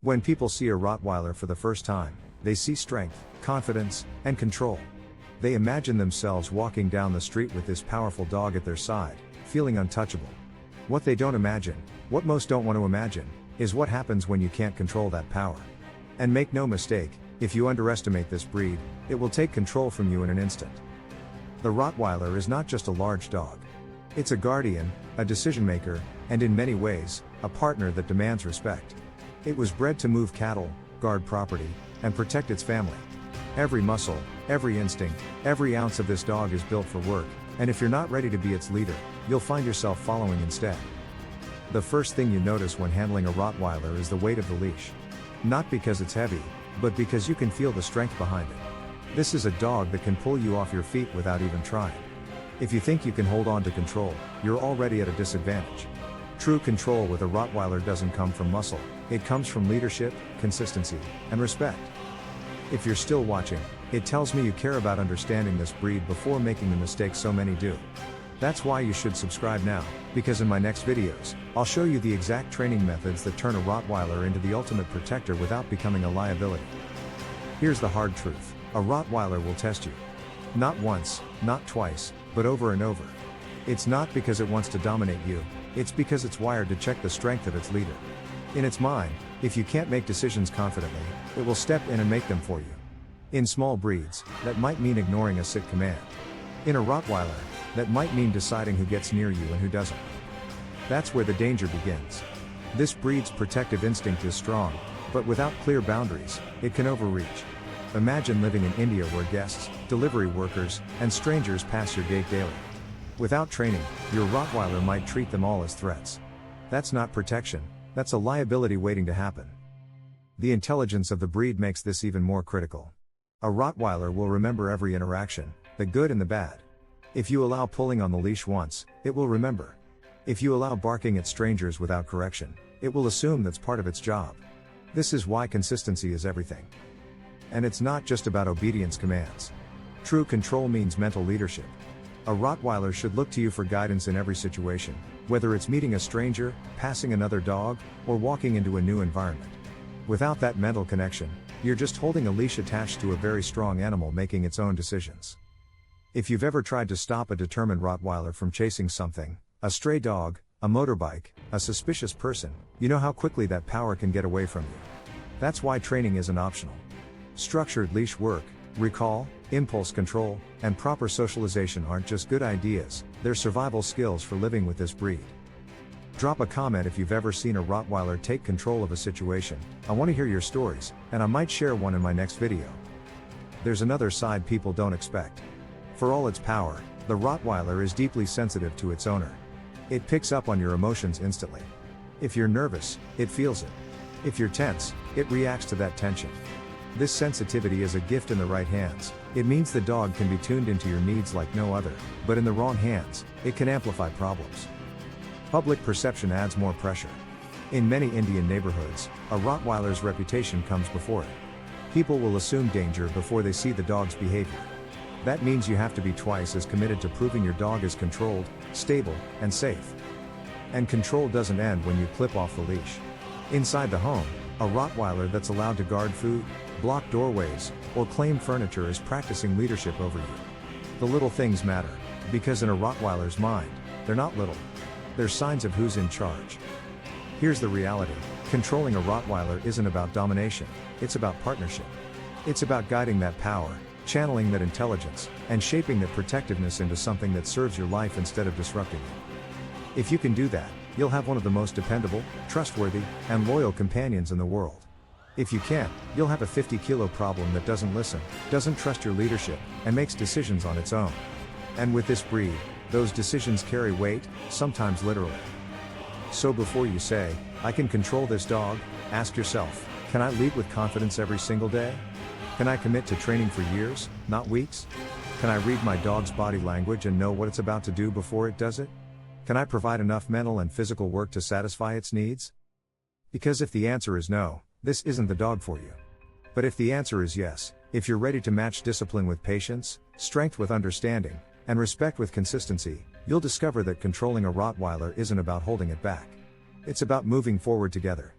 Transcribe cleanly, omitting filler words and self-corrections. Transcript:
When people see a Rottweiler for the first time, they see strength, confidence, and control. They imagine themselves walking down the street with this powerful dog at their side, feeling untouchable. What they don't imagine, what most don't want to imagine, is what happens when you can't control that power. And make no mistake, if you underestimate this breed, it will take control from you in an instant. The Rottweiler is not just a large dog. It's a guardian, a decision maker, and in many ways, a partner that demands respect. It was bred to move cattle, guard property, and protect its family. Every muscle, every instinct, every ounce of this dog is built for work, and if you're not ready to be its leader, you'll find yourself following instead. The first thing you notice when handling a Rottweiler is the weight of the leash. Not because it's heavy, but because you can feel the strength behind it. This is a dog that can pull you off your feet without even trying. If you think you can hold on to control, you're already at a disadvantage. True control with a Rottweiler doesn't come from muscle, it comes from leadership, consistency, and respect. If you're still watching, it tells me you care about understanding this breed before making the mistakes so many do. That's why you should subscribe now, because in my next videos, I'll show you the exact training methods that turn a Rottweiler into the ultimate protector without becoming a liability. Here's the hard truth, a Rottweiler will test you. Not once, not twice, but over and over. It's not because it wants to dominate you, it's because it's wired to check the strength of its leader. In its mind, if you can't make decisions confidently, it will step in and make them for you. In small breeds, that might mean ignoring a sit command. In a Rottweiler, that might mean deciding who gets near you and who doesn't. That's where the danger begins. This breed's protective instinct is strong, but without clear boundaries, it can overreach. Imagine living in India where guests, delivery workers, and strangers pass your gate daily. Without training, your Rottweiler might treat them all as threats. That's not protection, that's a liability waiting to happen. The intelligence of the breed makes this even more critical. A Rottweiler will remember every interaction, the good and the bad. If you allow pulling on the leash once, it will remember. If you allow barking at strangers without correction, it will assume that's part of its job. This is why consistency is everything. And it's not just about obedience commands. True control means mental leadership. A Rottweiler should look to you for guidance in every situation, whether it's meeting a stranger, passing another dog, or walking into a new environment. Without that mental connection, you're just holding a leash attached to a very strong animal making its own decisions. If you've ever tried to stop a determined Rottweiler from chasing something, a stray dog, a motorbike, a suspicious person, you know how quickly that power can get away from you. That's why training isn't optional. Structured leash work, recall, impulse control, and proper socialization aren't just good ideas, they're survival skills for living with this breed. Drop a comment if you've ever seen a Rottweiler take control of a situation. I want to hear your stories, and I might share one in my next video. There's another side people don't expect. For all its power, the Rottweiler is deeply sensitive to its owner. It picks up on your emotions instantly. If you're nervous, it feels it. If you're tense, it reacts to that tension. This sensitivity is a gift in the right hands. It means the dog can be tuned into your needs like no other, but in the wrong hands, it can amplify problems. Public perception adds more pressure. In many Indian neighborhoods, a Rottweiler's reputation comes before it. People will assume danger before they see the dog's behavior. That means you have to be twice as committed to proving your dog is controlled, stable, and safe. And control doesn't end when you clip off the leash. Inside the home, a Rottweiler that's allowed to guard food, block doorways, or claim furniture is practicing leadership over you. The little things matter, because in a Rottweiler's mind, they're not little. They're signs of who's in charge. Here's the reality, controlling a Rottweiler isn't about domination, it's about partnership. It's about guiding that power, channeling that intelligence, and shaping that protectiveness into something that serves your life instead of disrupting it. If you can do that, you'll have one of the most dependable, trustworthy, and loyal companions in the world. If you can't, you'll have a 50-kilo problem that doesn't listen, doesn't trust your leadership, and makes decisions on its own. And with this breed, those decisions carry weight, sometimes literally. So before you say, I can control this dog, ask yourself, can I lead with confidence every single day? Can I commit to training for years, not weeks? Can I read my dog's body language and know what it's about to do before it does it? Can I provide enough mental and physical work to satisfy its needs? Because if the answer is no, this isn't the dog for you. But if the answer is yes, if you're ready to match discipline with patience, strength with understanding, and respect with consistency, you'll discover that controlling a Rottweiler isn't about holding it back. It's about moving forward together.